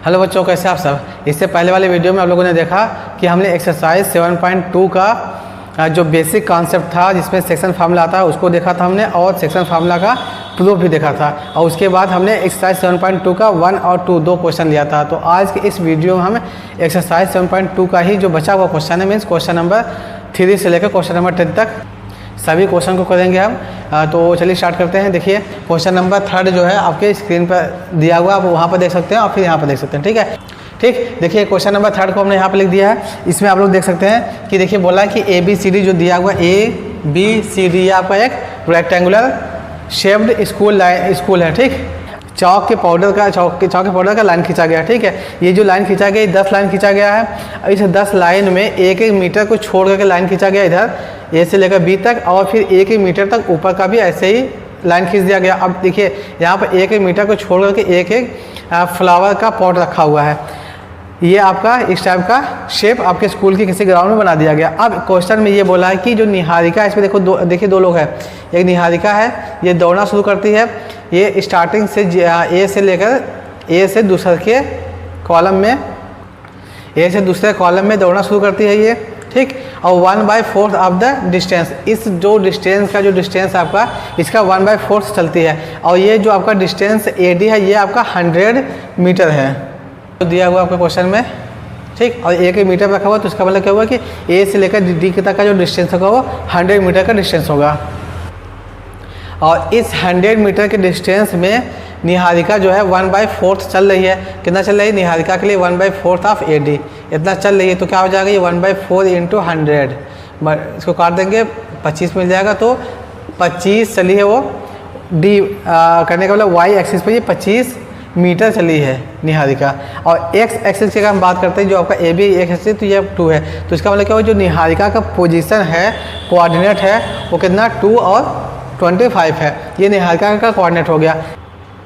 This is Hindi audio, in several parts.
हेलो बच्चों, कैसे आप सब। इससे पहले वाले वीडियो में आप लोगों ने देखा कि हमने एक्सरसाइज 7.2 का जो बेसिक कॉन्सेप्ट था जिसमें सेक्शन फार्मूला आता है उसको देखा था हमने, और सेक्शन फार्मूला का प्रूफ भी देखा था। और उसके बाद हमने एक्सरसाइज 7.2 का 1 और 2 दो क्वेश्चन लिया था। तो आज के इस वीडियो में हम एक्सरसाइज 7.2 का ही जो बचा हुआ क्वेश्चन है, मीन्स क्वेश्चन नंबर 3 से लेकर क्वेश्चन नंबर 10 तक सभी क्वेश्चन को करेंगे हम। तो चलिए स्टार्ट करते हैं। देखिए क्वेश्चन नंबर 3 जो है आपके स्क्रीन पर दिया हुआ, आप वहाँ पर देख सकते हैं और फिर यहाँ पर देख सकते हैं। ठीक है, ठीक। देखिए क्वेश्चन नंबर 3 को हमने यहाँ पर लिख दिया है। इसमें आप लोग देख सकते हैं कि देखिए बोला है कि ABCD जो दिया हुआ ABCD ये आपका एक रेक्टेंगुलर शेप्ड स्कूल है। ठीक, चौक के पाउडर का लाइन खींचा गया है। ठीक है, ये जो लाइन खींचा गया 10 लाइन खींचा गया है। इस 10 लाइन में 1-1 मीटर को छोड़ करके लाइन खींचा गया इधर A से लेकर B तक, और फिर 1-1 मीटर तक ऊपर का भी ऐसे ही लाइन खींच दिया गया। अब देखिए यहाँ पर 1-1 मीटर को छोड़ करके 1-1 फ्लावर का पॉट रखा हुआ है। ये आपका इस टाइप का शेप आपके स्कूल के किसी ग्राउंड में बना दिया गया। अब क्वेश्चन में ये बोला है कि जो निहारिका है, इसमें देखो देखिए दो लोग हैं। एक निहारिका है, ये दौड़ना शुरू करती है। ये स्टार्टिंग से A से लेकर A से दूसरे कॉलम में दौड़ना शुरू करती है ये। ठीक, और 1/4 ऑफ द डिस्टेंस, इस जो डिस्टेंस आपका इसका 1/4 चलती है। और ये जो आपका डिस्टेंस AD है ये आपका 100 मीटर है तो दिया हुआ आपके क्वेश्चन में। ठीक, और 1 मीटर रखा हुआ तो इसका मतलब क्या हुआ कि A से लेकर D तक का जो डिस्टेंस होगा वो 100 मीटर का डिस्टेंस होगा। और इस 100 मीटर के डिस्टेंस में निहारिका जो है 1/4 चल रही है। कितना चल रही है निहारिका के लिए? 1/4 ऑफ AD इतना चल रही है। तो क्या हो जाएगा ये 1/4 × 100, इसको काट देंगे 25 मिल जाएगा। तो 25 चली है वो D करने का मतलब Y एक्सिस पर ये 25 मीटर चली है निहारिका। और X एक्सिस की अगर हम बात करते हैं जो आपका AB एक्सिस तो ये 2 है। तो इसका मतलब क्या हुआ, जो निहारिका का पोजीशन है, कोऑर्डिनेट है वो कितना 2 और 25 है। ये निहारिका का कोऑर्डिनेट हो गया।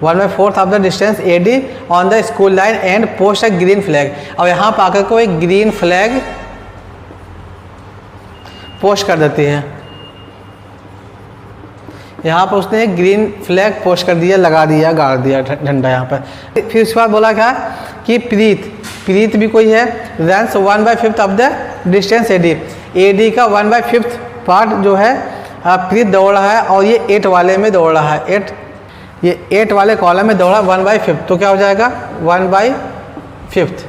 1/4 of the distance AD on the school line and post a green flag. और यहाँ पर आकर को एक ग्रीन फ्लैग पोस्ट कर देती है। यहाँ पर उसने एक ग्रीन फ्लैग पोस्ट कर दिया, लगा दिया, गाड़ दिया झंडा यहाँ पर। फिर उसके बाद बोला क्या कि प्रीत भी कोई है। Runs 1/5 of the distance AD का 1/5 पार्ट जो है प्रीत दौड़ रहा है, और ये 8 वाले में दौड़ रहा है। 8 वाले कॉलम में दौड़ा 1/5, तो क्या हो जाएगा 1/5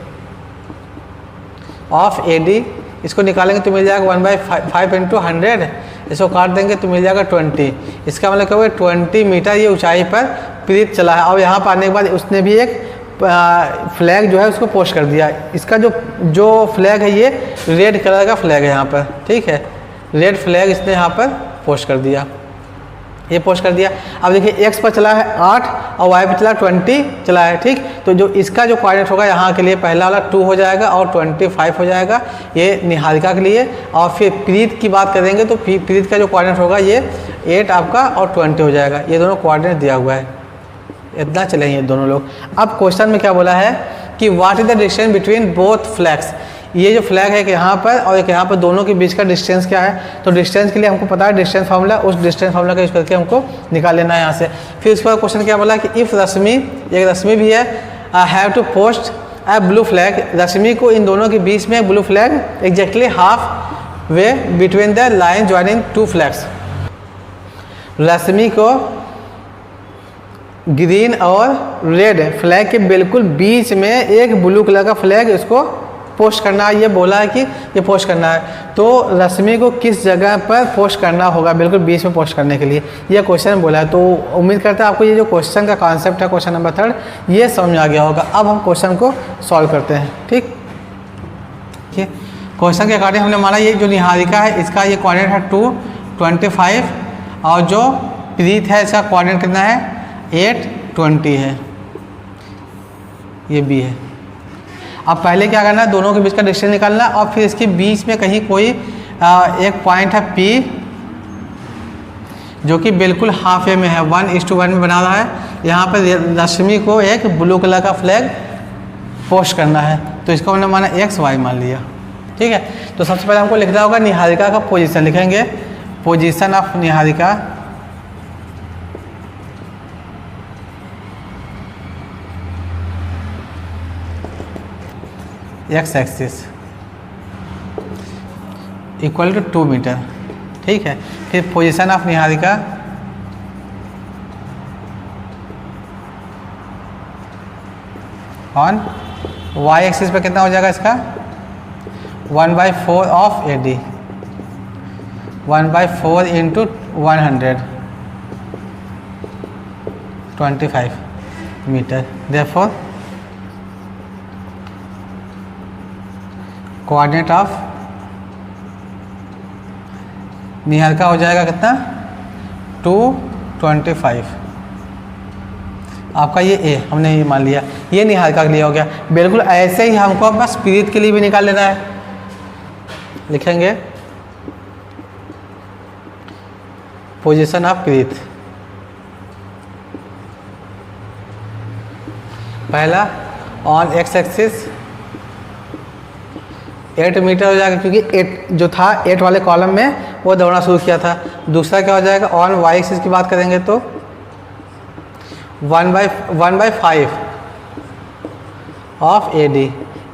ऑफ AD। इसको निकालेंगे तो मिल जाएगा 1/5 × 100, इसको काट देंगे तो मिल जाएगा 20। इसका मतलब क्या हुआ 20 मीटर ये ऊंचाई पर प्रीत चला है। और यहाँ पर आने के बाद उसने भी एक फ्लैग जो है उसको पोस्ट कर दिया। इसका जो फ्लैग है ये रेड कलर का फ्लैग है यहाँ पर। ठीक है, रेड फ्लैग इसने यहाँ पर पोस्ट कर दिया, ये पोस्ट कर दिया। अब देखिए X पर चला है 8 और Y पर चला 20 चला है। ठीक, तो जो इसका जो कोऑर्डिनेट होगा यहाँ के लिए पहला वाला 2 हो जाएगा और 25 हो जाएगा ये निहारिका के लिए। और फिर प्रीत की बात करेंगे तो प्रीत का जो कोऑर्डिनेट होगा ये 8 आपका और 20 हो जाएगा। ये दोनों कोऑर्डिनेट दिया हुआ है, इतना चलेंगे ये दोनों लोग। अब क्वेश्चन में क्या बोला है कि what is the distance between both flags. ये जो फ्लैग है कि यहाँ पर और एक यहाँ पर दोनों के बीच का डिस्टेंस क्या है। तो डिस्टेंस के लिए हमको पता है डिस्टेंस फार्मूला, उस डिस्टेंस फार्मूला का यूज करके हमको निकाल लेना है यहाँ से। फिर उसके बाद क्वेश्चन क्या बोला कि इफ़ रश्मि, एक रश्मि भी है, have to post a blue flag. Rashmi को इन दोनों के बीच में blue flag exactly half way between the line joining 2 flags. Rashmi को ग्रीन और रेड फ्लैग के बिल्कुल बीच में एक ब्लू कलर का फ्लैग इसको पोस्ट करना है। ये बोला है कि ये पोस्ट करना है, तो रश्मि को किस जगह पर पोस्ट करना होगा बिल्कुल बीच में पोस्ट करने के लिए, ये क्वेश्चन बोला है। तो उम्मीद करते हैं आपको ये जो क्वेश्चन का कॉन्सेप्ट है क्वेश्चन नंबर 3 ये समझ आ गया होगा। अब हम क्वेश्चन को सॉल्व करते हैं। ठीक, क्वेश्चन के अकॉर्डिंग हमने माना ये जो निहारिका है इसका ये कोऑर्डिनेट है 2, 25, और जो प्रीत है इसका कोऑर्डिनेट कितना है 8, 20 है, ये B है। अब पहले क्या करना है, दोनों के बीच का डिस्टेंस निकालना, और फिर इसके बीच में कहीं कोई एक पॉइंट है P जो कि बिल्कुल हाफ वे में है, 1:1 में बना रहा है। यहाँ पर रश्मि को एक ब्लू कलर का फ्लैग पोस्ट करना है, तो इसको हमने माना XY मान लिया। ठीक है, तो सबसे पहले हमको लिखना होगा निहारिका का पोजीशन, लिखेंगे position of Niharika. X axis equal to 2 metre. ठीक है, फिर position of Niharika on y axis पे कितना हो जाएगा इसका 1/4 of AD 1/4 into 125 metre. Therefore coordinate of Niharika हो जाएगा कितना 225। आपका ये ए हमने ये मान लिया, ये निहारिका के लिए हो गया। बिल्कुल ऐसे ही हमको बस पीड़ित के लिए भी निकाल लेना है। लिखेंगे पोजीशन ऑफ पीड़ित। पहला ऑन एक्स एक्सिस 8 मीटर हो जाएगा, क्योंकि 8 जो था 8 वाले कॉलम में वो दौड़ना शुरू किया था। दूसरा क्या हो जाएगा ऑन वाई एक्सिस की बात करेंगे तो 1/5 ऑफ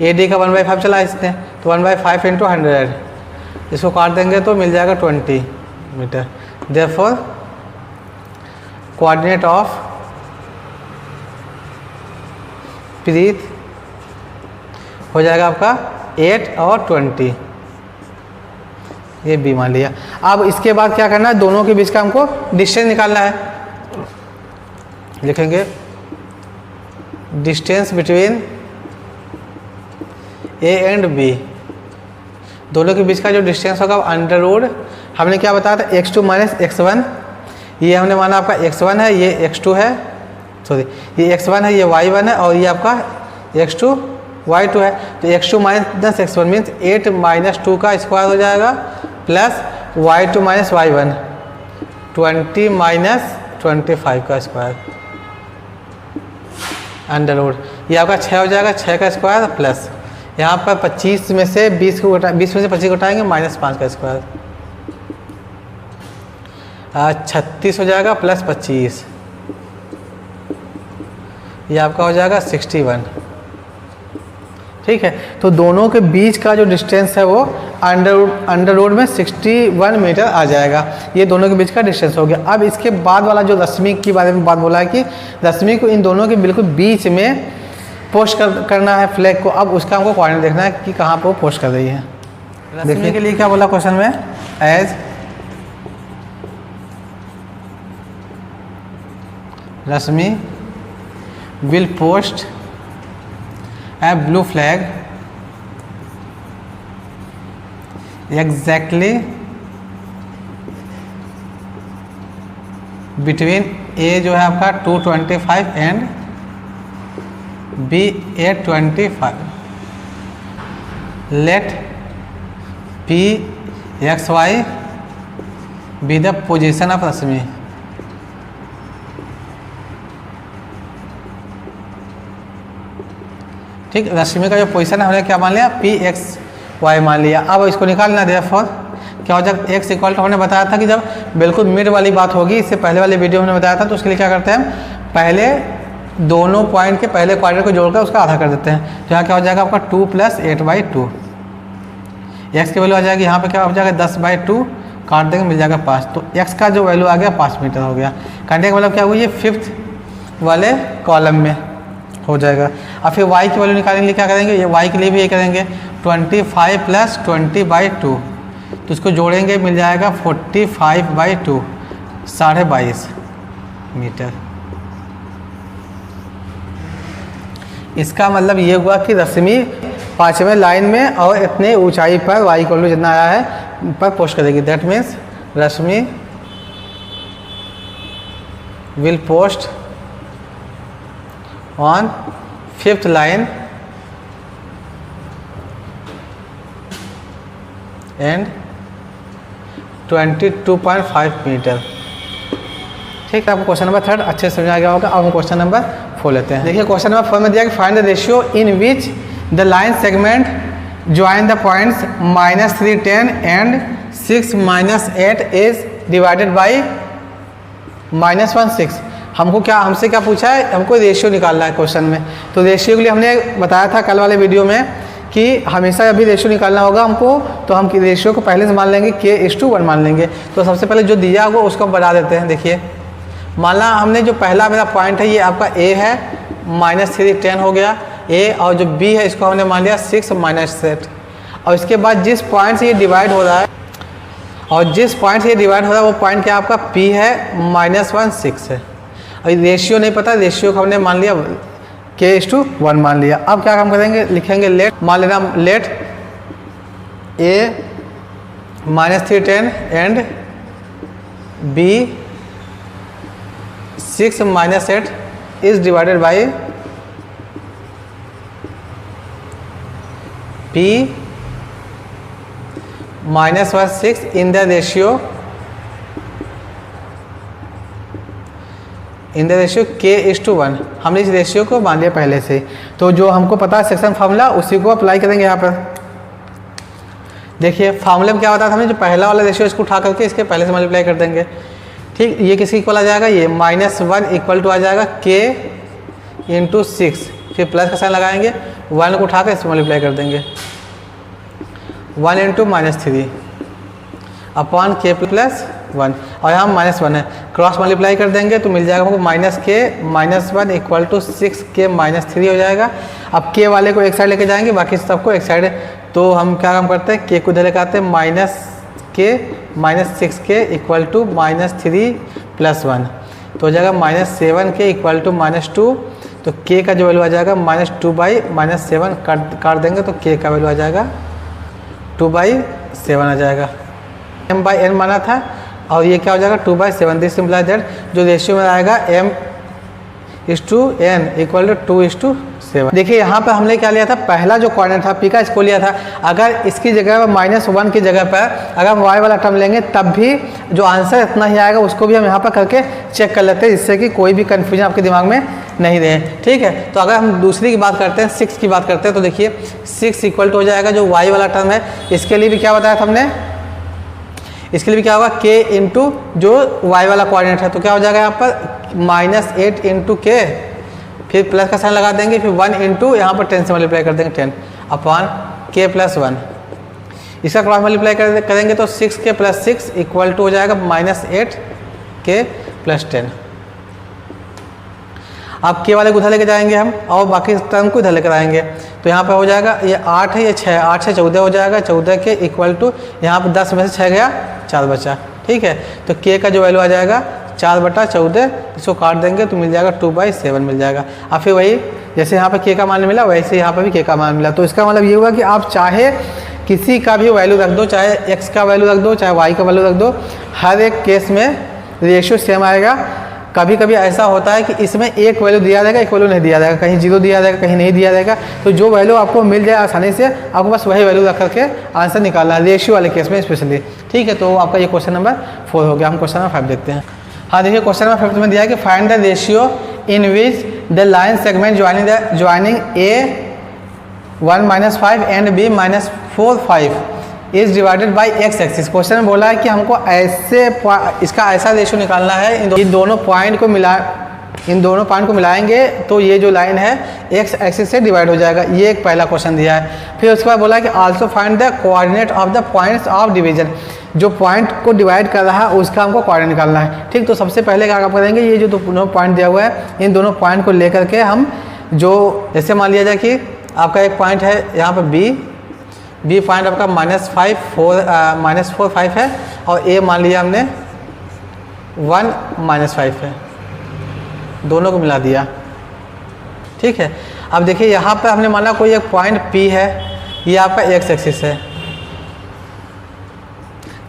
AD का 1/5 चला इसने, तो 1/5 इंटू 100 इसको काट देंगे तो मिल जाएगा 20 मीटर। देयरफॉर कोऑर्डिनेट ऑफ पीड़ित हो जाएगा आपका 8 और 20, ये बी मान लिया। अब इसके बाद क्या करना है, दोनों के बीच का हमको डिस्टेंस निकालना है। लिखेंगे distance between A and B, दोनों के बीच का जो डिस्टेंस होगा अंडर रूट, हमने क्या बताया था x2 माइनस x1, ये हमने माना आपका x1 है, ये x2 है, सॉरी ये x1 है, ये y1 है, और ये आपका x2 y2 है। तो x2 minus x1 means 8 minus 2 का स्क्वायर हो जाएगा plus y2 minus y1 20 minus 25 का स्क्वायर अंडर रूट, ये आपका 6 हो जाएगा, 6 का स्क्वायर प्लस यहाँ पर 25 में से 20 में से 25 घटाएंगे -5 का स्क्वायर 36 हो जाएगा प्लस 25, ये आपका हो जाएगा 61। ठीक है, तो दोनों के बीच का जो डिस्टेंस है वो अंडर रूट में 61 मीटर आ जाएगा। ये दोनों के बीच का डिस्टेंस हो गया। अब इसके बाद वाला जो रश्मि के बारे में बात बोला है कि रश्मि को इन दोनों के बिल्कुल बीच में पोस्ट करना है फ्लैग को। अब उसका हमको कोऑर्डिनेट देखना है कि कहाँ पर वो पोस्ट कर रही है। देखने के लिए क्या बोला क्वेश्चन में, as Rashmi will post a blue flag exactly between A जो है आपका 225 and B 825, let P x y be the position of रश्मि। ठीक, रश्मि का जो पोजीशन है हमने क्या मान लिया पी एक्स वाई मान लिया। अब इसको निकालना देयरफॉर क्या हो जाएगा एक्स इक्वल टू, हमने बताया था कि जब बिल्कुल मिड वाली बात होगी, इससे पहले वाले वीडियो में बताया था, तो उसके लिए क्या करते हैं पहले दोनों पॉइंट के पहले क्वाड्रेंट को जोड़कर उसका आधा कर देते हैं। तो यहाँ क्या हो जाएगा आपका 2 + 8/2, एक्स की वैल्यू आ जाएगी यहाँ पे क्या हो जाएगा 10/2, काट देंगे मिल जाएगा 5। तो एक्स का जो वैल्यू आ गया 5 मीटर हो गया। काटने का मतलब क्या हुआ, ये 5th वाले कॉलम में हो जाएगा। अब फिर y की वैल्यू निकालने के लिए क्या करेंगे, ये y के लिए भी ये करेंगे 25 + 20/2, तो इसको जोड़ेंगे मिल जाएगा 45/2, 22.5 मीटर। इसका मतलब ये हुआ कि रश्मि 5वें लाइन में और इतने ऊंचाई पर y की वैल्यू जितना आया है पर पोस्ट करेगी। That means Rashmi will post on 5th line and 22.5 metre. ठीक है, आपको क्वेश्चन नंबर 3 अच्छे से समझ आ गया होगा। अब हम क्वेश्चन नंबर 4 लेते हैं। देखिए क्वेश्चन नंबर 4 में दिया कि find the ratio in which the line segment join the points -3 10 and 6 - 8 is divided by -1 6। हमको क्या, हमसे क्या पूछा है, हमको रेशियो निकालना है क्वेश्चन में। तो रेशियो के लिए हमने बताया था कल वाले वीडियो में कि हमेशा अभी रेशियो निकालना होगा हमको, तो हम रेशियो को पहले से मान लेंगे k:1 मान लेंगे। तो सबसे पहले जो दिया होगा उसको हम बढ़ा देते हैं। देखिए माना हमने जो पहला मेरा पॉइंट है ये आपका a है, -3 10 हो गया a, और जो b है इसको हमने मान लिया 6 -8। और इसके बाद जिस पॉइंट से ये डिवाइड हो रहा है, और जिस पॉइंट से ये डिवाइड हो रहा है वो पॉइंट क्या आपका p है, -1 6 है। और रेशियो नहीं पता, रेशियो को हमने मान लिया k:1 मान लिया। अब क्या काम करेंगे, लिखेंगे लेट, मान लेना let a -3 10 and b 6 -8 is divided by p -1 6 in the ratio k:1। हमने इस रेशियो को मान लिया पहले से, तो जो हमको पता है सेक्शन फार्मूला उसी को अप्लाई करेंगे यहाँ पर। देखिए फार्मूले में क्या होता था, हमने जो पहला वाला रेशियो इसको उठा करके इसके पहले से मल्टीप्लाई कर देंगे। ठीक, ये किसके इक्वल आ जाएगा, ये -1 इक्वल टू आ जाएगा k/6, फिर प्लस का साइन लगाएंगे, 1 को उठा कर इससे मल्टीप्लाई कर देंगे, 1 × -3 अपॉन k+1, और यहाँ -1 है, क्रॉस मल्टीप्लाई कर देंगे तो मिल जाएगा हमको -k-1 इक्वल टू 6k-3 हो जाएगा। अब k वाले को एक साइड लेके जाएंगे, बाकी सबको एक साइड, तो हम क्या काम करते हैं, k को इधर लेके आते हैं, -6k इक्वल टू -3 + 1, तो हो जाएगा -7k इक्वल टू -2। तो k का जो वैल्यू आ जाएगा -2/-7 काट देंगे तो k का वैल्यू आ जाएगा 2/7 आ जाएगा। m/n माना था और ये क्या हो जाएगा 2/7। दिस इम्प्लाइज दैट जो रेशियो में आएगा m/n इक्वल टू 2:7। देखिए यहाँ पर हमने क्या लिया था, पहला जो कोऑर्डिनेट था p का, इसको लिया था। अगर इसकी जगह पर -1 की जगह पर अगर हम y वाला टर्म लेंगे तब भी जो आंसर इतना ही आएगा, उसको भी हम यहाँ पर करके चेक कर लेते हैं, जिससे कि कोई भी कन्फ्यूजन आपके दिमाग में नहीं रहे। ठीक है, तो अगर हम दूसरी की बात करते हैं, 6 की बात करते हैं, तो देखिए 6 इक्वल टू हो जाएगा जो y वाला टर्म है, इसके लिए भी क्या बताया था हमने, इसके लिए भी क्या होगा k इंटू जो y वाला कोऑर्डिनेट है, तो क्या हो जाएगा यहाँ पर -8 × k, फिर प्लस का साइन लगा देंगे, फिर 1 इंटू यहाँ पर 10 से मल्टीप्लाई कर देंगे, 10 अपॉन k+1। इसका क्रॉस मल्टीप्लाई करेंगे तो 6k + 6 इक्वल टू हो जाएगा -8k + 10। अब k वाले को उधर लेके जाएंगे हम और बाकी टर्म को इधर लेकर आएंगे, तो यहाँ पे हो जाएगा ये 8 है, ये 6, 8 से 14 हो जाएगा, 14 के इक्वल टू यहाँ पर 10 में से 6 गया, 4 बचा। ठीक है, तो k का जो वैल्यू आ जाएगा 4/14, इसको काट देंगे तो मिल जाएगा 2/7 मिल जाएगा। अब फिर वही जैसे यहाँ पे k का मान मिला वैसे यहाँ पे भी k का मान मिला, तो इसका मतलब ये हुआ कि आप चाहे किसी का भी वैल्यू रख दो, चाहे x का वैल्यू रख दो, चाहे y का वैल्यू रख दो, हर एक केस में रेशियो सेम आएगा। कभी कभी ऐसा होता है कि इसमें एक वैल्यू दिया जाएगा, एक वैल्यू नहीं दिया जाएगा, कहीं 0 दिया जाएगा, कहीं नहीं दिया जाएगा, तो जो वैल्यू आपको मिल जाए आसानी से, आपको बस वही वैल्यू रख करके आंसर निकालना है, रेशियो वाले केस में स्पेशली। ठीक है, तो आपका ये क्वेश्चन नंबर 4 हो गया। हम क्वेश्चन नंबर 5 देखते हैं। हाँ देखिए, क्वेश्चन नंबर 5 में दिया है कि find the ratio in which the line segment joining A1 - 5 and B -4 5 is divided by x axis. Question में बोला है कि हमको ऐसे इसका ऐसा रेशियो निकालना है, इन दोनों पॉइंट को मिलाएंगे तो ये जो लाइन है x एक्सिस से डिवाइड हो जाएगा। ये एक पहला क्वेश्चन दिया है। फिर उसके बाद बोला है कि also find the coordinate of the points of division. जो पॉइंट को डिवाइड कर रहा है उसका हमको कोऑर्डिनेट निकालना है। ठीक, तो सबसे पहले क्या काम करेंगे, ये जो दोनों पॉइंट दिया हुआ है, इन दोनों पॉइंट को लेकर के हम जो जैसे मान लिया जाए कि आपका एक पॉइंट है यहाँ पर बी पॉइंट आपका -4 5 है और ए मान लिया हमने 1 -5 है, दोनों को मिला दिया। ठीक है, अब देखिए यहाँ पर हमने माना कोई एक पॉइंट P है, ये आपका x एक्सिस है,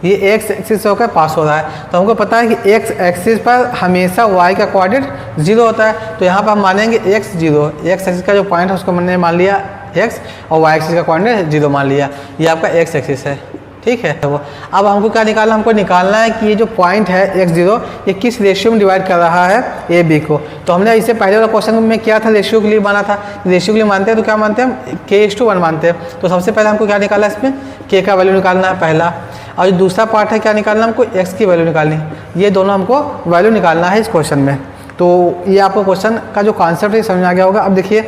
ये x एक्सिस होकर पास हो रहा है, तो हमको पता है कि x एक्सिस पर हमेशा y का कोऑर्डिनेट 0 होता है, तो यहाँ पर हम मानेंगे x 0, x एक्सिस का जो पॉइंट है उसको मैंने मान लिया x और y एक्सिस का कोऑर्डिनेट 0 मान लिया, ये आपका x एक्सिस है। ठीक है, तो अब हमको क्या निकालना, हमको निकालना है कि ये जो पॉइंट है x0 ये किस रेशियो में डिवाइड कर रहा है ए बी को। तो हमने इससे पहले वाला क्वेश्चन में किया था, रेशियो के लिए माना था, रेशियो के लिए मानते हैं तो क्या मानते हैं, k:1 मानते हैं। तो सबसे पहले हमको क्या निकालना है, इसमें k का वैल्यू निकालना है पहला, और जो दूसरा पार्ट है क्या निकालना, हमको x की वैल्यू निकालनी। ये दोनों हमको वैल्यू निकालना है इस क्वेश्चन में। तो ये आपको क्वेश्चन का जो कॉन्सेप्ट है समझ में आ गया होगा। अब देखिए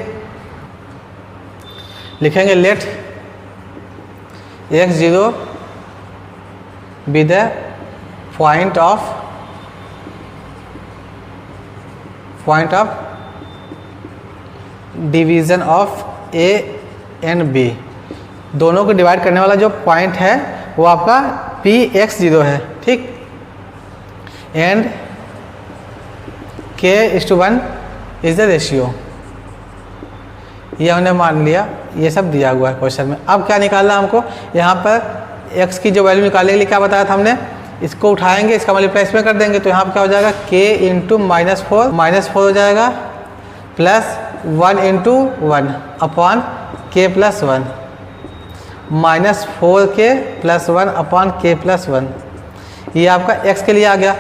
लिखेंगे let x0 be the point of division of A and B. दोनों को डिवाइड करने वाला जो पॉइंट है वो आपका Px0 है, ठीक। And K:1 is the ratio, ये हमने मान लिया, ये सब दिया हुआ है क्वेश्चन में। अब क्या निकालना हमको, यहाँ पर x की जो वैल्यू निकालने के लिए क्या बताया था हमने, इसको उठाएंगे, इसका मल्टीप्लाई इसमें कर देंगे, तो यहाँ पर क्या हो जाएगा k इंटू -4 हो जाएगा plus 1 into 1 upon k+1 -4k + 1 upon k+1। ये आपका x के लिए आ गया,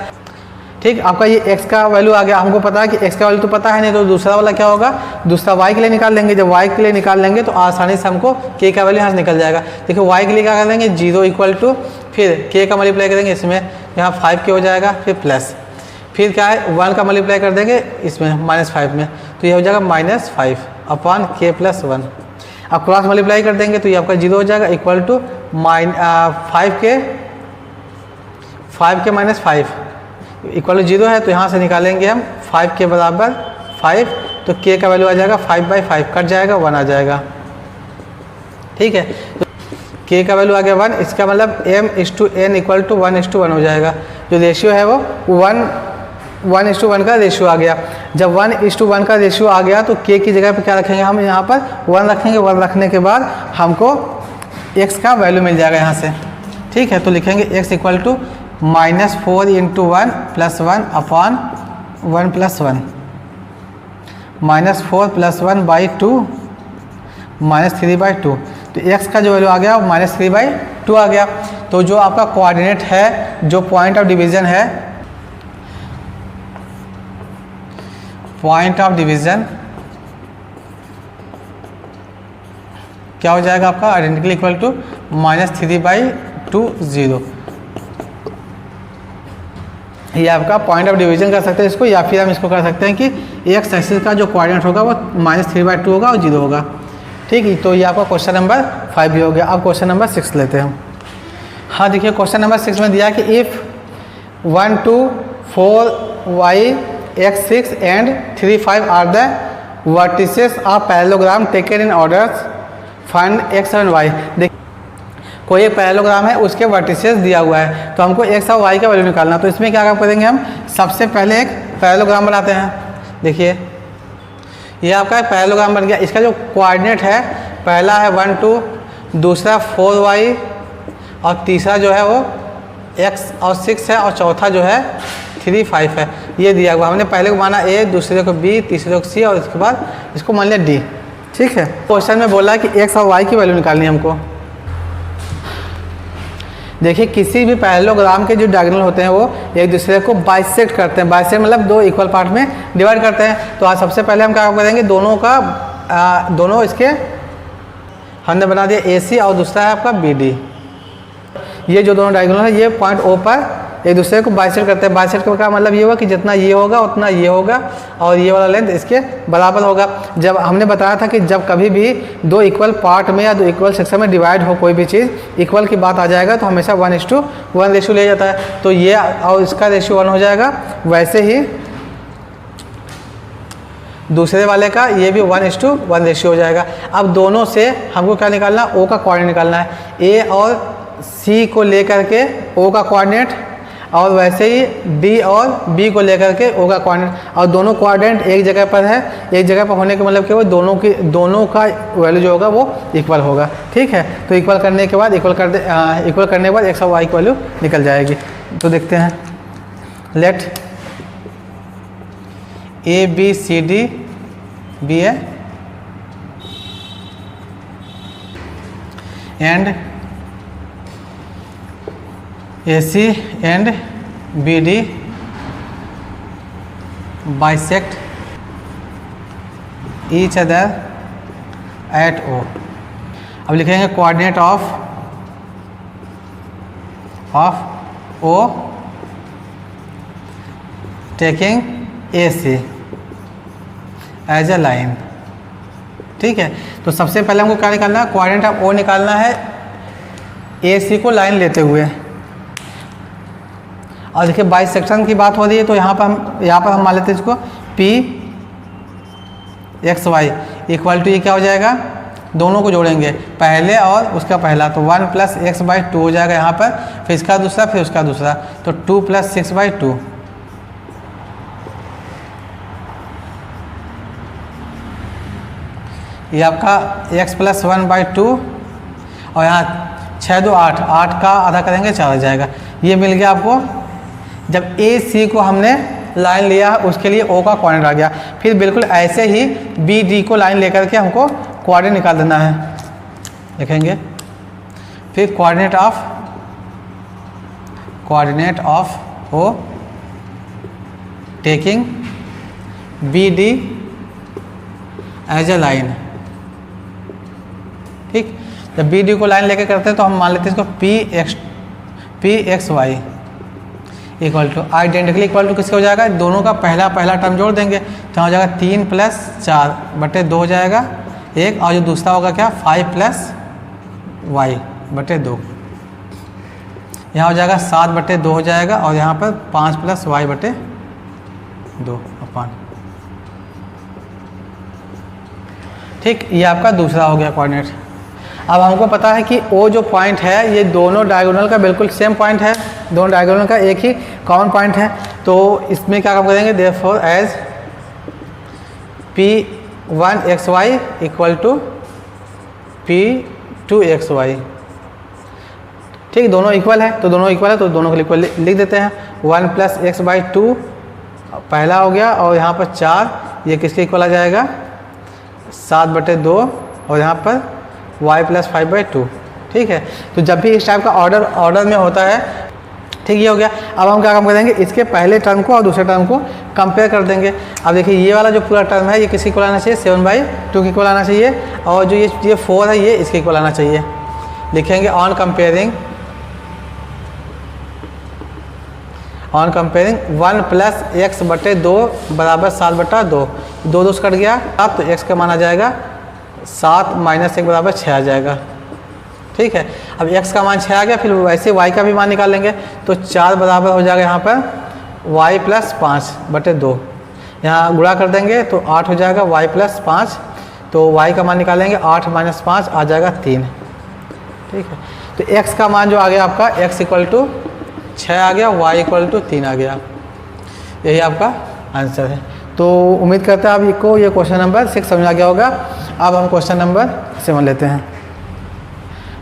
ठीक। आपका ये x का वैल्यू आ गया, हमको पता है कि x का वैल्यू तो पता है नहीं, तो दूसरा वाला क्या होगा, दूसरा y के लिए निकाल लेंगे। जब y के लिए निकाल लेंगे तो आसानी से हमको k का वैल्यू यहाँ से निकल जाएगा। देखिए y के लिए क्या कर देंगे, 0 इक्वल टू, फिर k का मल्टीप्लाई करेंगे इसमें, यहाँ 5k हो जाएगा, फिर प्लस, फिर क्या है 1 का मल्टीप्लाई कर देंगे इसमें -5 में, तो ये हो जाएगा -5 अपॉन k+1। अब क्रॉस मल्टीप्लाई कर देंगे तो ये आपका 0 हो जाएगा equal to 5k -5 equal to 0 है, तो यहाँ से निकालेंगे हम 5 के बराबर 5, तो k का वैल्यू आ जाएगा 5/5, कट जाएगा 1 आ जाएगा, ठीक है। तो k का वैल्यू आ गया 1, इसका मतलब m/n इक्वल टू 1:1 हो जाएगा। जो रेशियो है वो 1:1 का रेशियो आ गया। जब 1:1 का रेशियो आ गया तो k की जगह पे क्या रखेंगे, हम यहाँ पर 1 रखेंगे। 1 रखने के बाद हमको x का वैल्यू मिल जाएगा यहाँ से, ठीक है। तो लिखेंगे x equal to -4 into 1 + 1 upon 1 + 1 -4 + 1/2 -3/2। तो x का जो वैल्यू आ गया वो -3/2 आ गया। तो जो आपका कोऑर्डिनेट है, जो पॉइंट ऑफ डिवीज़न है, पॉइंट ऑफ डिवीज़न क्या हो जाएगा आपका, आइडेंटिकल इक्वल टू -3/2 0। ये आपका पॉइंट ऑफ डिवीज़न कर सकते हैं इसको, या फिर हम इसको कर सकते हैं कि एक्स एक्सिस का जो कोऑर्डिनेट होगा वो -3/2 होगा और 0 होगा, ठीक है। तो ये आपका क्वेश्चन नंबर 5 भी हो गया। अब क्वेश्चन नंबर 6 लेते हैं हम। हाँ देखिए, क्वेश्चन नंबर 6 में दिया कि if 1 2 4 y x 6 and 3 5 are the vertices of parallelogram taken in orders, find x and y। देखिए कोई एक पैरेललोग्राम है, उसके वर्टिसेस दिया हुआ है, तो हमको x और y का वैल्यू निकालना। तो इसमें क्या काम करेंगे, हम सबसे पहले एक पैरेललोग्राम बनाते हैं। देखिए ये आपका एक पैरेललोग्राम बन गया। इसका जो कोऑर्डिनेट है, पहला है 1 2, दूसरा 4y, और तीसरा जो है वो x और 6 है, और चौथा जो है 3 5 है। ये दिया हुआ, हमने पहले को माना a, दूसरे को b, तीसरे को c, और इसके बाद इसको मान लिया d, ठीक है। क्वेश्चन में बोला कि x और y की वैल्यू निकालनी है हमको। देखिए किसी भी पैरेललोग्राम के जो डायगोनल होते हैं वो एक दूसरे को बाइसेक्ट करते हैं। बाइसेक्ट मतलब 2 इक्वल पार्ट में डिवाइड करते हैं। तो आज सबसे पहले हम क्या करेंगे, दोनों इसके हमने बना दिया AC, और दूसरा है आपका BD। ये जो दोनों डायगोनल है, ये पॉइंट O पर एक दूसरे को बाइसेक्ट करते हैं। बाइसेक्ट का मतलब ये होगा कि जितना ये होगा उतना ये होगा, और ये वाला लेंथ इसके बराबर होगा। जब हमने बताया था कि जब कभी भी 2 इक्वल पार्ट में या 2 इक्वल सेक्शन में डिवाइड हो कोई भी चीज़, इक्वल की बात आ जाएगा तो हमेशा 1:1 रेशियो ले जाता है। तो ये और इसका रेशियो 1 हो जाएगा। वैसे ही दूसरे वाले का ये भी 1:1 रेशियो हो जाएगा। अब दोनों से हमको क्या निकालना, O का कोऑर्डिनेट निकालना है। A और C को लेकर के O का कोऑर्डिनेट, और वैसे ही D और B को लेकर के O का कोऑर्डिनेट। और दोनों कोऑर्डिनेट एक जगह पर है, एक जगह पर होने का मतलब कि वो दोनों का वैल्यू जो होगा वो इक्वल होगा, ठीक है। तो इक्वल करने के बाद इक्वल करने के बाद x और y की वैल्यू निकल जाएगी। तो देखते हैं, लेट ABCD बी है and AC and BD bisect each other at O। अब लिखेंगे coordinate of O taking AC as a line, ठीक है। तो सबसे पहले हमको क्या निकालना है, कोऑर्डिनेट ऑफ ओ निकालना है ए सी को लाइन लेते हुए। और देखिए बाइसेक्शन की बात हो रही है तो यहाँ पर हम मान लेते हैं इसको P X Y equal to ये क्या हो जाएगा, दोनों को जोड़ेंगे पहले और उसका पहला, तो 1 + x/2 हो जाएगा यहाँ पर, फिर इसका दूसरा फिर उसका दूसरा, तो 2 + 6/2। ये आपका x + 1/2 और यहाँ 6 2 8, 8 का आधा करेंगे 4 हो जाएगा। ये मिल गया आपको। जब ए सी को हमने लाइन लिया उसके लिए ओ का कोऑर्डिनेट आ गया। फिर बिल्कुल ऐसे ही बी डी को लाइन लेकर के हमको कोऑर्डिनेट निकाल देना है। लिखेंगे फिर coordinate of O taking B D as a line. ठीक, जब बी डी को लाइन लेके करते हैं तो हम मान लेते हैं इसको P X Y equal to identically equal to किसके हो जाएगा, दोनों का पहला टर्म जोड़ देंगे तो हो जाएगा 3 + 4/2 हो जाएगा 1, और जो दूसरा होगा क्या 5 + y/2, यहाँ हो जाएगा 7/2 हो जाएगा, और यहाँ पर 5 + y/2 अपॉन। ठीक, ये आपका दूसरा हो गया कोऑर्डिनेट। अब हमको पता है कि ओ जो पॉइंट है ये दोनों डायगोनल का बिल्कुल सेम पॉइंट है, दोनों डायगोनल का एक ही कॉमन पॉइंट है। तो इसमें क्या काम करेंगे, therefore as P1xy equal to P2xy। ठीक, दोनों इक्वल है तो दोनों को इक्वल लिख देते हैं। 1 + x/2 पहला हो गया, और यहाँ पर 4 ये किसके इक्वल आ जाएगा 7/2, और यहाँ पर y + 5/2। ठीक है, तो जब भी इस टाइप का ऑर्डर में होता है, ठीक, ये हो गया। अब हम क्या काम करेंगे, इसके पहले टर्म को और दूसरे टर्म को कंपेयर कर देंगे। अब देखिए ये वाला जो पूरा टर्म है ये किसके इक्वल आना चाहिए, 7/2 के इक्वल आना चाहिए, और जो ये 4 है ये इसके इक्वल आना चाहिए। लिखेंगे ऑन कंपेयरिंग 1 + x/2 = 7/2, 2 कट गया, अब तो x का मान आ जाएगा 7 - 1 = 6 आ जाएगा। ठीक है, अब x का मान 6 आ गया, फिर वैसे y का भी मान निकाल लेंगे तो 4 बराबर हो जाएगा यहाँ पर y + 5/2, यहाँ गुणा कर देंगे तो 8 हो जाएगा y + 5, तो y का मान निकालेंगे 8 - 5 आ जाएगा 3। ठीक है, तो x का मान जो आ गया आपका x = 6 आ गया, y = 3 आ गया। यही आपका आंसर है। तो उम्मीद करते हैं आपको ये क्वेश्चन नंबर 6 समझ आ गया होगा। अब हम क्वेश्चन नंबर 7 लेते हैं।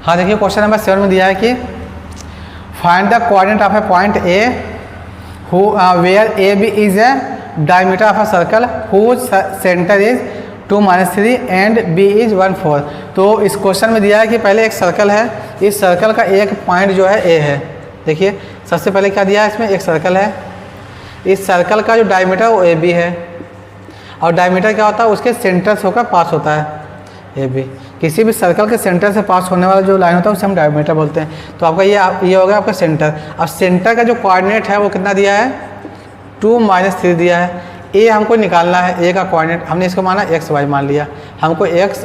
हाँ देखिए क्वेश्चन नंबर 7 में दिया है कि find the coordinate of a point A where A B is a diameter of a circle whose centre is 2 - 3 and B is 1 4। तो इस क्वेश्चन में दिया है कि पहले एक सर्कल है, इस सर्कल का एक पॉइंट जो है ए है। देखिए सबसे पहले क्या दिया है, इसमें एक सर्कल है, इस सर्कल का जो डायमीटर वो ए बी है, और डायमीटर क्या होता है उसके सेंटर से होकर पास होता है ए बी। किसी भी सर्कल के सेंटर से पास होने वाला जो लाइन होता है उसे हम डायमीटर बोलते हैं। तो आपका ये हो गया आपका सेंटर। अब सेंटर का जो कोऑर्डिनेट है वो कितना दिया है, 2 - 3 दिया है। ए हमको निकालना है, ए का कोऑर्डिनेट हमने इसको माना x y मान लिया, हमको x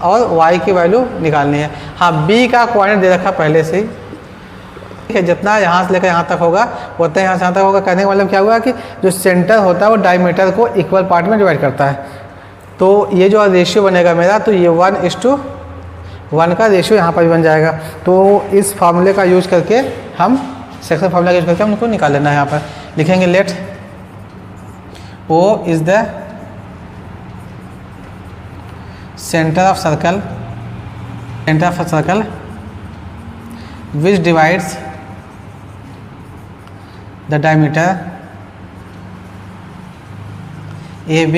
और y की वैल्यू निकालनी है। हाँ बी का कोऑर्डिनेट दे रखा पहले से ही, ठीक है, जितना यहाँ से लेकर यहाँ तक होगा उतना यहाँ से यहाँ तक होगा। कहने का मतलब क्या हुआ कि जो सेंटर होता है वो डायमीटर को इक्वल पार्ट में डिवाइड करता है। तो ये जो रेशियो बनेगा मेरा, तो ये 1:1 का रेशियो यहाँ पर भी बन जाएगा। तो इस फार्मूले का यूज करके हम सेक्शन फार्मूला का यूज करके हमको निकाल लेना है। यहाँ पर लिखेंगे let O is the centre of circle which divides the diameter AB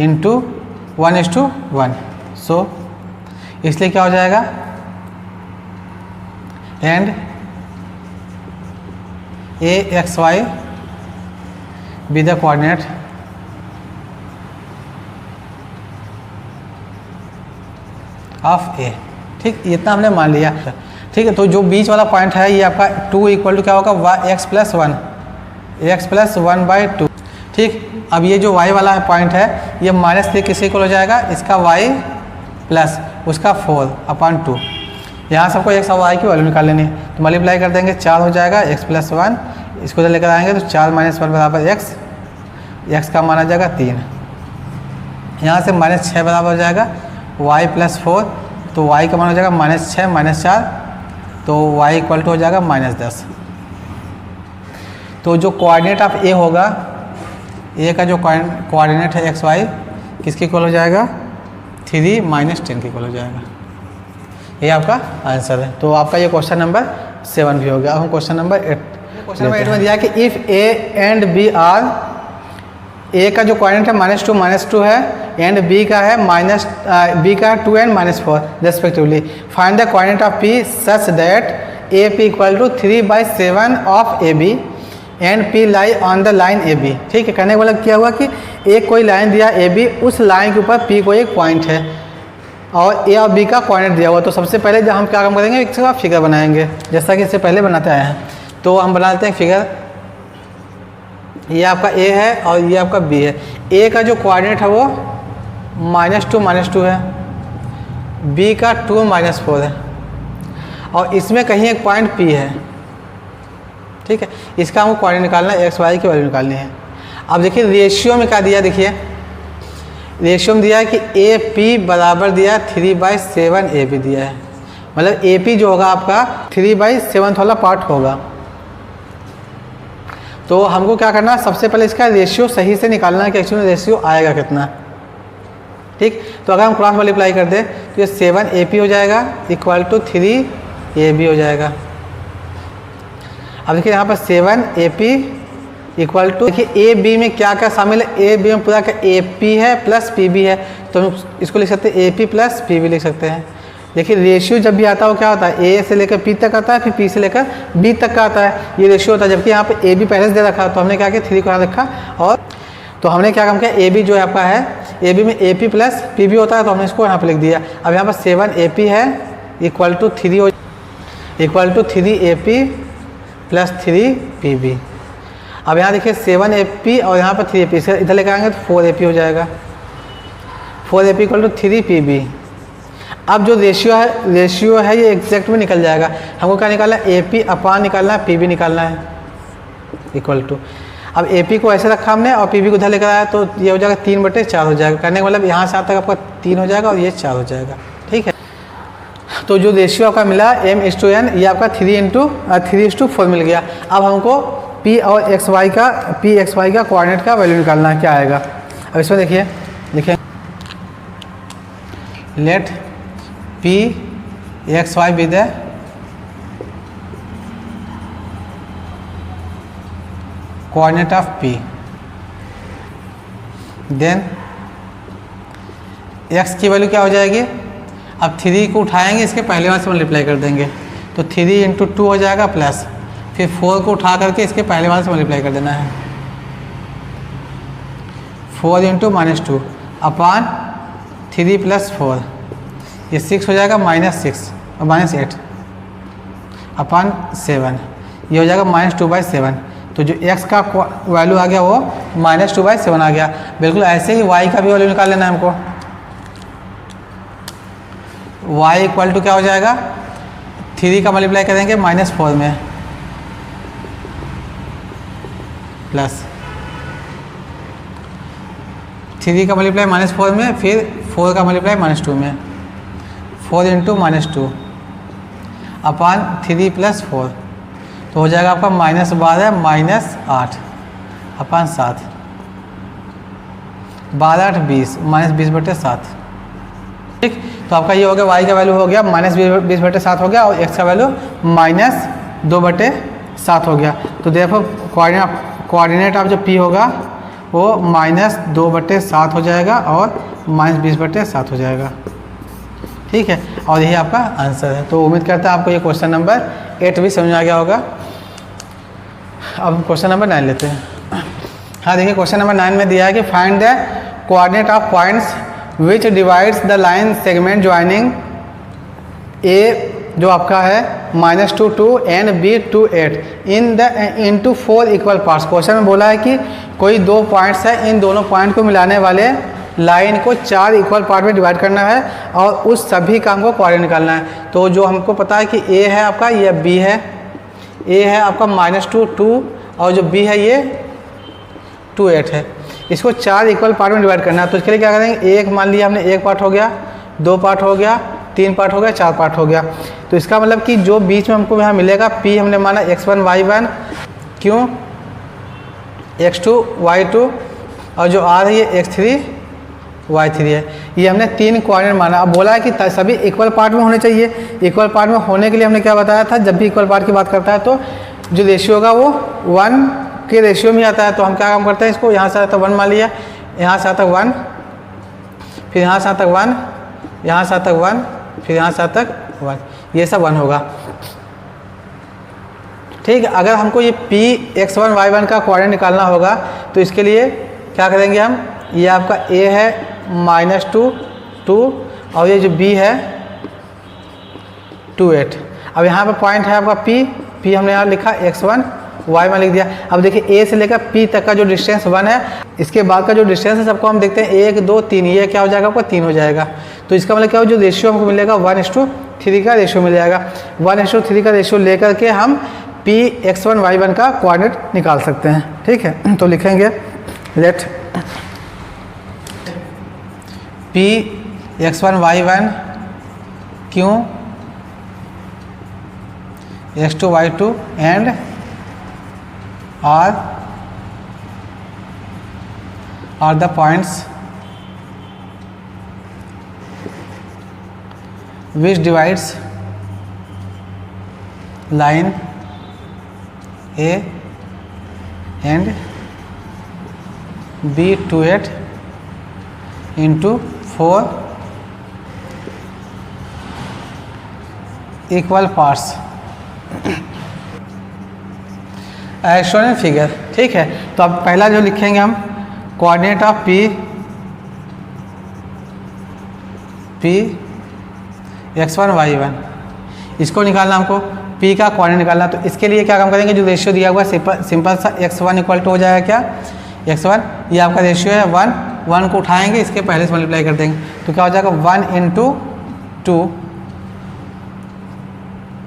into 1:1। so इसलिए क्या हो जाएगा, and AXY be the coordinate of A। ठीक, इतना हमने मान लिया। ठीक है, तो जो बीच वाला पॉइंट है ये आपका 2 = क्या होगा x + 1 x + 1/2। ठीक। अब ये जो y वाला पॉइंट है ये -3 किसके इक्वल हो जाएगा, इसका y प्लस उसका 4/2। यहाँ सबको x और y की वैल्यू निकाल लेनी है, तो मल्टीप्लाई कर देंगे 4 हो जाएगा, x + 1 इसको इधर लेकर आएंगे तो 4 - 1 बराबर x का मान आ जाएगा 3। यहाँ से -6 बराबर हो जाएगा y + 4, तो y का मान हो जाएगा -6 - 4, तो y इक्वल टू हो जाएगा -10। तो जो कोऑर्डिनेट ऑफ a होगा, a का जो कोऑर्डिनेट है x y किसके इक्वल हो जाएगा, 3 - 10 के इक्वल हो जाएगा। ये आपका आंसर है। तो आपका ये क्वेश्चन नंबर 7 भी हो गया। अब हम क्वेश्चन नंबर 8, क्वेश्चन नंबर 8 में दिया कि if a and b are, a का जो कोऑर्डिनेट है -2 है एंड b का है b का 2 and -4 respectively, find the coordinate of p such that AP equal to 3/7 of AB and P lie on the line AB। ठीक है, कहने का मतलब क्या हुआ कि एक कोई लाइन दिया AB, उस लाइन के ऊपर P को एक पॉइंट है और A और B का कोऑर्डिनेट दिया हुआ। तो सबसे पहले जब हम क्या काम करेंगे, इसका फिगर बनाएंगे जैसा कि इससे पहले बनाते आए हैं। तो हम बनाते हैं फिगर, ये आपका A है और ये आपका B है। A का जो कोऑर्डिनेट है वो -2 है, B का 2 - 4 है और इसमें कहीं एक पॉइंट P है। ठीक है, इसका हमको कोऑर्डिनेट निकालना है, x y की वैल्यू निकालनी है। अब देखिए रेशियो में क्या दिया, देखिए रेशियो में दिया है कि AP बराबर दिया 3/7 AB दिया है, मतलब AP जो होगा आपका 3/7 वाला पार्ट होगा। तो हमको क्या करना है, सबसे पहले इसका रेशियो सही से निकालना है कि एक्चुअली रेशियो आएगा कितना। ठीक, तो अगर हम क्रॉस मल्टीप्लाई कर दें तो ये 7 AP हो जाएगा इक्वल टू 3 AB हो जाएगा। अब देखिए यहाँ पर 7 AP इक्वल टू, देखिए ए बी में क्या क्या शामिल है, ए बी में पूरा क्या AP है प्लस PB है, तो हम इसको लिख सकते हैं AP प्लस PB लिख सकते हैं। देखिए रेशियो जब भी आता है वो क्या होता है, A से लेकर P तक आता है, फिर P से लेकर B तक का आता है, ये रेशियो होता है। जबकि यहाँ पे AB पहले से दे रखा, तो हमने क्या किया 3 को यहाँ रखा, और तो हमने क्या काम किया, AB जो है आपका है, AB में AP प्लस PB होता है, तो हमने इसको यहाँ पर लिख दिया। अब यहाँ पर 7 AP है equal to 3 AP plus 3 PB। अब यहाँ देखिए 7 AP और यहाँ पर 3 AP, इसे इधर लेकर आएंगे तो 4 AP हो जाएगा, 4 AP इक्वल टू 3 PB। अब जो रेशियो है ये एग्जैक्ट में निकल जाएगा। हमको क्या निकालना है, AP अपान निकालना है, PB निकालना है इक्वल टू। अब AP को ऐसे रखा हमने और PB को उधर लेकर आया, तो ये हो जाएगा 3/4 हो जाएगा। करने का मतलब यहाँ से आता तक आपका 3 हो जाएगा और ये 4 हो जाएगा। ठीक है, तो जो रेशियो आपका मिला m/n, ये आपका 3/4 मिल गया। अब हमको P और XY का कोऑर्डिनेट का वैल्यू निकालना है, क्या आएगा। अब इसमें देखिए let P XY be the coordinate of P, then x की वैल्यू क्या हो जाएगी। अब 3 को उठाएंगे, इसके पहले वाले से मल्टीप्लाई कर देंगे, तो 3 × 2 हो जाएगा प्लस, फिर 4 को उठा करके इसके पहले वाले से मल्टीप्लाई कर देना है, 4 × -2 अपान 3 + 4, ये 6 हो जाएगा -6 और -8 अपान 7, ये हो जाएगा -2/7। तो जो x का वैल्यू आ गया वो -2/7 आ गया। बिल्कुल ऐसे ही y का भी वैल्यू निकाल लेना है हमको। y इक्वल टू क्या हो जाएगा, 3 का मल्टीप्लाई करेंगे -4 में प्लस 3 का मल्टीप्लाई -4 में, फिर 4 का मल्टीप्लाई -2 में, 4 × -2 अपान 3 + 4, तो हो जाएगा आपका -12 -8 अपान 7, 12 × 8 20, -20/7। ठीक, तो आपका ये हो गया, y का वैल्यू हो गया -20/7 हो गया और x का वैल्यू -2/7 हो गया। तो देखो कोऑर्डिनेट ऑफ जो P होगा वो -2/7 हो जाएगा और -20/7 हो जाएगा। ठीक है, और यही आपका आंसर है। तो उम्मीद करता है आपको ये क्वेश्चन नंबर 8 भी समझ आ गया होगा। अब क्वेश्चन नंबर 9 लेते हैं। हाँ देखिए, क्वेश्चन नंबर 9 में दिया है कि find the coordinate of points which divides the line segment joining A जो आपका है -2 2 and B 2 8 into 4 equal parts. Question में बोला है कि कोई दो पॉइंट्स है, इन दोनों पॉइंट को मिलाने वाले लाइन को 4 इक्वल पार्ट में डिवाइड करना है और उस सभी काम को कोऑर्डिनेट निकालना है। तो जो हमको पता है कि ए है आपका, ये बी है, ए है आपका -2 2 और जो बी है ये 2 8 है। इसको 4 इक्वल पार्ट में डिवाइड करना है। तो इसके लिए क्या करेंगे, एक मान लिया हमने, एक पार्ट हो गया, 2 पार्ट हो गया, 3 पार्ट हो गया, 4 पार्ट हो गया। तो इसका मतलब कि जो बीच में हमको यहाँ मिलेगा p हमने माना x1 y1 क्यों x2 y2 और जो r है ये x3 y3 है। ये हमने 3 कोऑर्डिनेट माना। अब बोला है कि सभी इक्वल पार्ट में होने चाहिए। इक्वल पार्ट में होने के लिए हमने क्या बताया था, जब भी इक्वल पार्ट की बात करता है तो जो रेशियो होगा वो 1 के रेशियो में आता है। तो हम क्या काम करते हैं, इसको यहाँ से आता 1 मान लिया, यहाँ से आता 1, फिर यहाँ से आता 1, यहाँ से आता 1, फिर यहाँ से आता 1, ये सब 1 होगा। ठीक है, अगर हमको ये p x1 y1 का कोऑर्डिनेट निकालना होगा तो इसके लिए क्या करेंगे हम, ये आपका a है -2 2 और ये जो b है 2 8। अब यहाँ पे पॉइंट है आपका p हमने यहाँ लिखा x1 y1 लिख दिया। अब देखिए a से लेकर p तक का जो डिस्टेंस 1 है, इसके बाद का जो डिस्टेंस है सबको हम देखते हैं 1 2 3, ये क्या हो जाएगा आपका 3 हो जाएगा। तो इसका मतलब क्या हो, जो रेशियो हमको मिलेगा 1:3 का रेशियो मिल जाएगा। 1:3 का रेशियो लेकर के हम p x1 y1 का कोऑर्डिनेट निकाल सकते हैं। ठीक है, तो लिखेंगे लेट p x1 y1 क्यों x2 y2 and are the points which divides line A and B 2 8 into 4 equal parts as shown in figure। ठीक है, तो अब पहला जो लिखेंगे हम coordinate of p x1 y1, इसको निकालना हमको, p का कोऑर्डिनेट निकालना। तो इसके लिए क्या काम करेंगे, जो रेशियो दिया हुआ है सिंपल सा x1 इक्वल टू हो जाएगा क्या x1, ये आपका रेशियो है 1 को उठाएंगे, इसके पहले से मल्टीप्लाई कर देंगे तो क्या हो जाएगा 1 × 2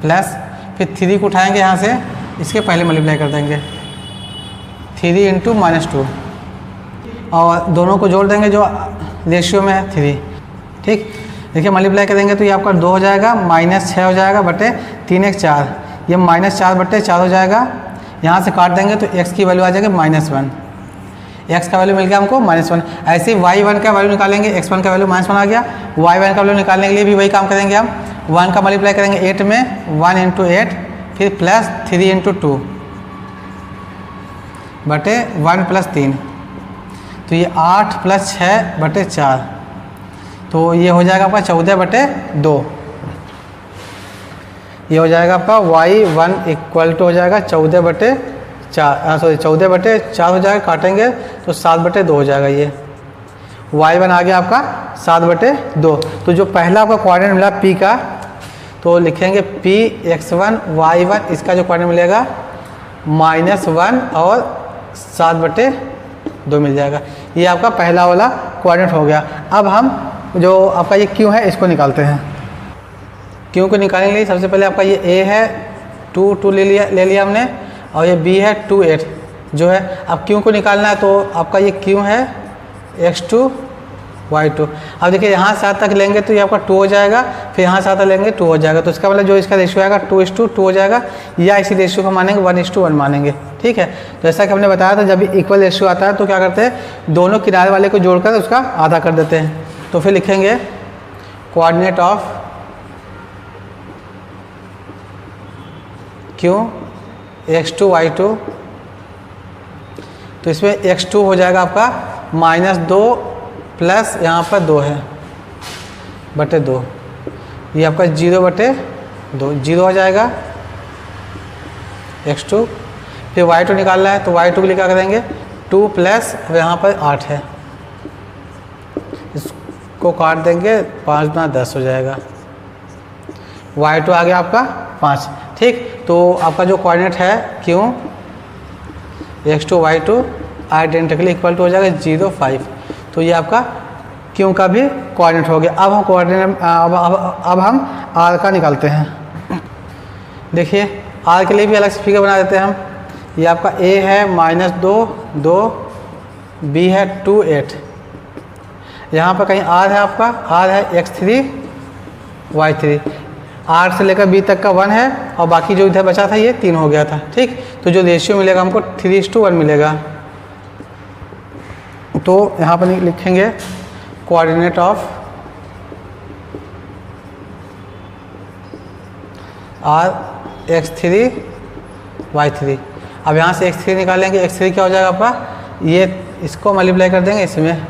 प्लस फिर 3 को उठाएंगे यहाँ से, इसके पहले मल्टीप्लाई कर देंगे 3 × -2 और दोनों को जोड़ देंगे जो रेशियो में है 3। ठीक, देखिए मल्टीप्लाई करेंगे तो ये आपका 2 हो जाएगा, -6 हो जाएगा बटे 3 1 4, ये -4 बटे 4 हो जाएगा। यहाँ से काट देंगे तो x की वैल्यू आ जाएगी -1, x का वैल्यू मिल गया हमको -1। ऐसे ही y1 का वैल्यू निकालेंगे, x1 का वैल्यू -1 आ गया। y1 का वैल्यू निकालने के लिए भी वही काम करेंगे हम, 1 का मल्टीप्लाई करेंगे 8 में, 1 × 8 फिर प्लस 3 × 2 बटे 1 + 3, तो ये 8 + 6 बटे 4, तो ये हो जाएगा आपका 14 बटे 2। ये हो जाएगा आपका y1 इक्वल टू हो जाएगा 14 बटे 4, सॉरी 14 बटे 4 हो जाएगा, काटेंगे तो 7 बटे 2 हो जाएगा। ये y1 आ गया आपका 7 बटे 2। तो जो पहला आपका कोऑर्डिनेट मिला p का, तो लिखेंगे p x1 y1, इसका जो कोऑर्डिनेट मिलेगा -1 और 7 बटे 2 मिल जाएगा। ये आपका पहला वाला कोऑर्डिनेट हो गया। अब हम जो आपका ये q है इसको निकालते हैं। q को निकालने के लिए सबसे पहले आपका ये a है 2 ले लिया हमने, और ये b है 2 8 जो है। अब q को निकालना है तो आपका ये q है x2 y2। अब देखिए यहाँ से तक लेंगे तो ये आपका 2 हो जाएगा, फिर यहाँ से लेंगे 2 हो जाएगा। तो इसका मतलब जो इसका रेशियो आएगा 2:2 हो जाएगा, या इसी रेशियो को मानेंगे 1:1 मानेंगे। ठीक है, तो जैसा कि हमने बताया था जब भी इक्वल रेशियो आता है तो क्या करते हैं, दोनों किनारे वाले को जोड़कर उसका आधा कर देते हैं। तो फिर लिखेंगे coordinate of q x2 y2, तो इसमें x2 हो जाएगा आपका -2 प्लस यहाँ पर 2 है बटे 2, ये आपका 0 बटे 2, 0 हो जाएगा x2। फिर y2 निकालना है तो y2 के लिए क्या करेंगे 2 प्लस यहाँ पर 8 है, इसको काट देंगे, 5 × 10 हो जाएगा। y2 आ गया आपका 5। ठीक, तो आपका जो कोऑर्डिनेट है क्यों x2 y2 identically equal to हो जाएगा 0 5। तो ये आपका क्यों का भी कोऑर्डिनेट हो गया। अब हम कोऑर्डिनेट अब हम r का निकालते हैं। देखिए r के लिए भी अलग से फिगर बना देते हैं हम। ये आपका a है -2 b है 2 8। यहाँ पर कहीं r है, आपका r है x3 y3। r से लेकर b तक का 1 है और बाकी जो इधर बचा था ये 3 हो गया था। ठीक, तो जो रेशियो मिलेगा हमको 3:1 मिलेगा। तो यहाँ पर लिखेंगे coordinate of r x3 y3। अब यहाँ से x3 निकालेंगे, x3 क्या हो जाएगा आपका, ये इसको मल्टीप्लाई कर देंगे इसमें,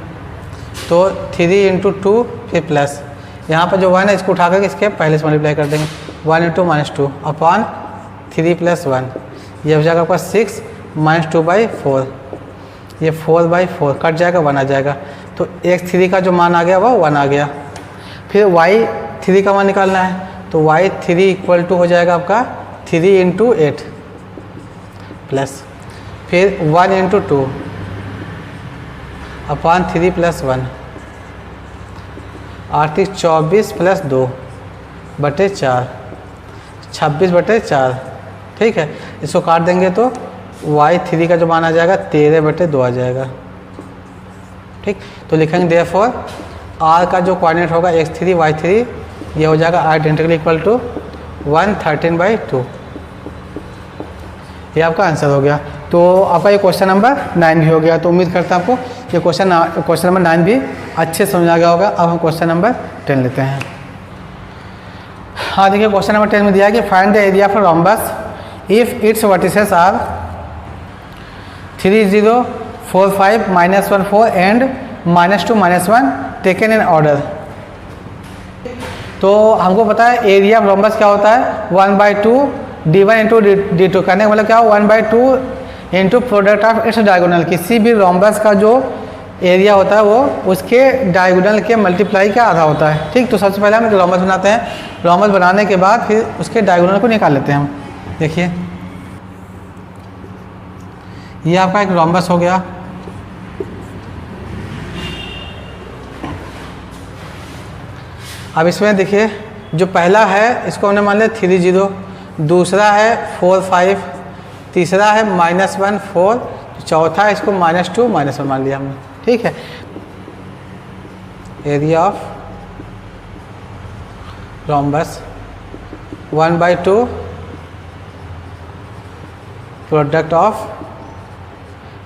तो 3 × 2 फिर प्लस यहाँ पर जो 1 है इसको उठा करके इसके पहले से मल्टीप्लाई कर देंगे 1 × -2 अपॉन 3 + 1। ये हो जाएगा आपका 6 -2/4। ये 4/4 कट जाएगा, 1 आ जाएगा। तो x3 का जो मान आ गया वो 1 आ गया। फिर y3 का मान निकालना है, तो y3 इक्वल टू हो जाएगा आपका 3 × 8 प्लस फिर 1 × 2 अपॉन 3 + 1 8 24 + 2/4 26/4। ठीक है, इसको काट देंगे तो y3 का जो मान आ जाएगा 13/2 आ जाएगा। ठीक, तो लिखेंगे देयरफॉर r का जो कोऑर्डिनेट होगा x3 y3 ये हो जाएगा आइडेंटिकली इक्वल टू 113/2। ये आपका आंसर हो गया। तो आपका ये क्वेश्चन नंबर 9 भी हो गया। तो उम्मीद करता हूँ आपको ये क्वेश्चन नंबर 9 भी अच्छे समझ आ गया होगा। अब हम क्वेश्चन नंबर 10 लेते हैं। हाँ देखिए, क्वेश्चन नंबर 10 में दिया है कि find the area for rhombus if its vertices are 3 0 4 5 -1 4 and -2 -1 taken in order. तो हमको पता है एरिया ऑफ रोम्बस क्या होता है 1/2 d1 × d2। करने का मतलब क्या हो 1/2 into product of its diagonal. किसी भी रोम्बस का जो एरिया होता है वो उसके डायगोनल के मल्टीप्लाई का आधा होता है। ठीक, तो सबसे पहले हम रोम्बस बनाते हैं। रोम्बस बनाने के बाद फिर उसके डायगोनल को निकाल लेते हैं हम। देखिए ये आपका एक रोम्बस हो गया। अब इसमें देखिए जो पहला है इसको हमने मान लिया 3 0, दूसरा है 4 5, तीसरा है -1 4, चौथा है इसको -2 -1 मान लिया हमने। ठीक है, area of rhombus 1/2 product of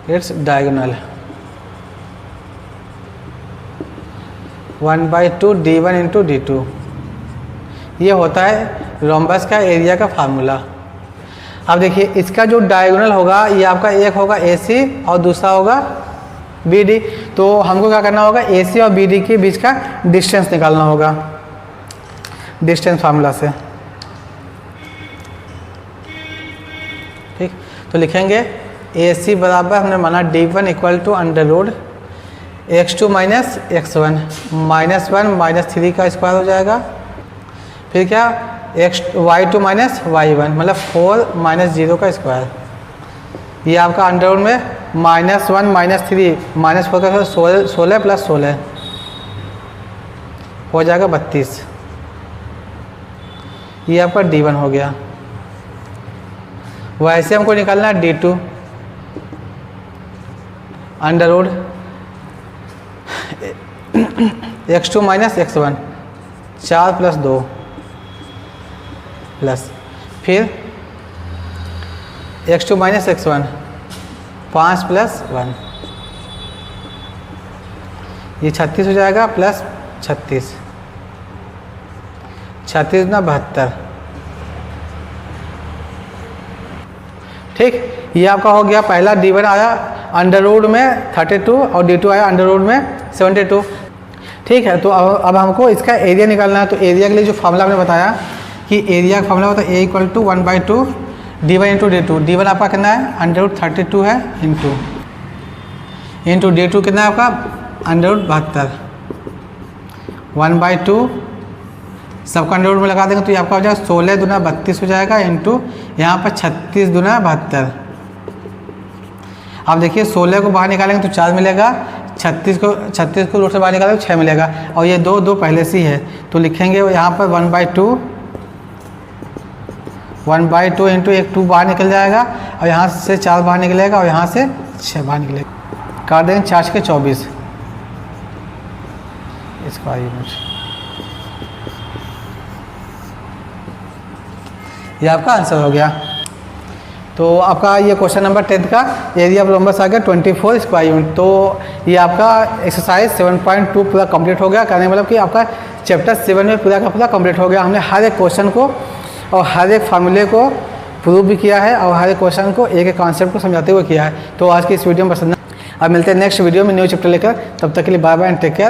its diagonal 1/2 d1 × d2। ये होता है रोम्बस का एरिया का फार्मूला। अब देखिए इसका जो डायगोनल होगा ये आपका एक होगा AC और दूसरा होगा BD। तो हमको क्या करना होगा AC और BD के बीच का डिस्टेंस निकालना होगा डिस्टेंस फार्मूला से। ठीक, तो लिखेंगे AC बराबर हमने माना d1 equal to √ x2 - x1 -1 -3 का स्क्वायर हो जाएगा। फिर क्या y2 - y1 मतलब 4 - 0 का स्क्वायर। ये आपका अंडर में -1 -3 -4 का 16 + 16 हो जाएगा 32। ये आपका d1 हो गया। वैसे हमको निकालना है d2 √ x2 - x1 4 + 2 प्लस फिर x2 - x1 5 + 1 ये 36 हो जाएगा प्लस 36 36 × 72। ठीक, ये आपका हो गया। पहला d1 आया √ में 32 और d2 आया √ में 72। ठीक है, तो अब हमको इसका एरिया निकालना है। तो एरिया के लिए जो फार्मूला आपने बताया कि एरिया का फार्मूला होता है A = 1/2 d1 × d2। d1 आपका कितना है √32 है इंटू d2 कितना है आपका √72 1/2 सबका अंडर रूट में लगा देंगे तो ये आपका हो जाएगा 16 दूना 32 हो जाएगा इंटू यहाँ पर 36 दूना 72। अब देखिए 16 को बाहर निकालेंगे तो 4 मिलेगा, 36 को रूट से बाहर निकालेंगे तो 6 मिलेगा, और ये दो पहले से ही है तो लिखेंगे यहाँ पर 1/2 इंटू एक 2 बाहर निकल जाएगा और यहाँ से 4 बाहर निकलेगा और यहाँ से 6 बाहर निकलेगा। काट देंगे 4 के 24 स्क्वायर यूनिट। ये आपका आंसर हो गया। तो आपका ये क्वेश्चन नंबर 10 का एरिया ऑफ रोम्बस आ गया 24 स्क्वायर यूनिट। तो ये आपका एक्सरसाइज 7.2 पूरा कंप्लीट हो गया। कहने मतलब कि आपका चैप्टर 7 में पूरा का पूरा कंप्लीट हो गया। हमने हर एक क्वेश्चन को और हर एक फार्मूले को प्रूव भी किया है और हर एक क्वेश्चन को एक कॉन्सेप्ट को समझाते हुए किया है। तो आज की इस वीडियो में पसंद। अब मिलते हैं नेक्स्ट वीडियो में न्यू चैप्टर लेकर, तब तक के लिए bye bye and take care.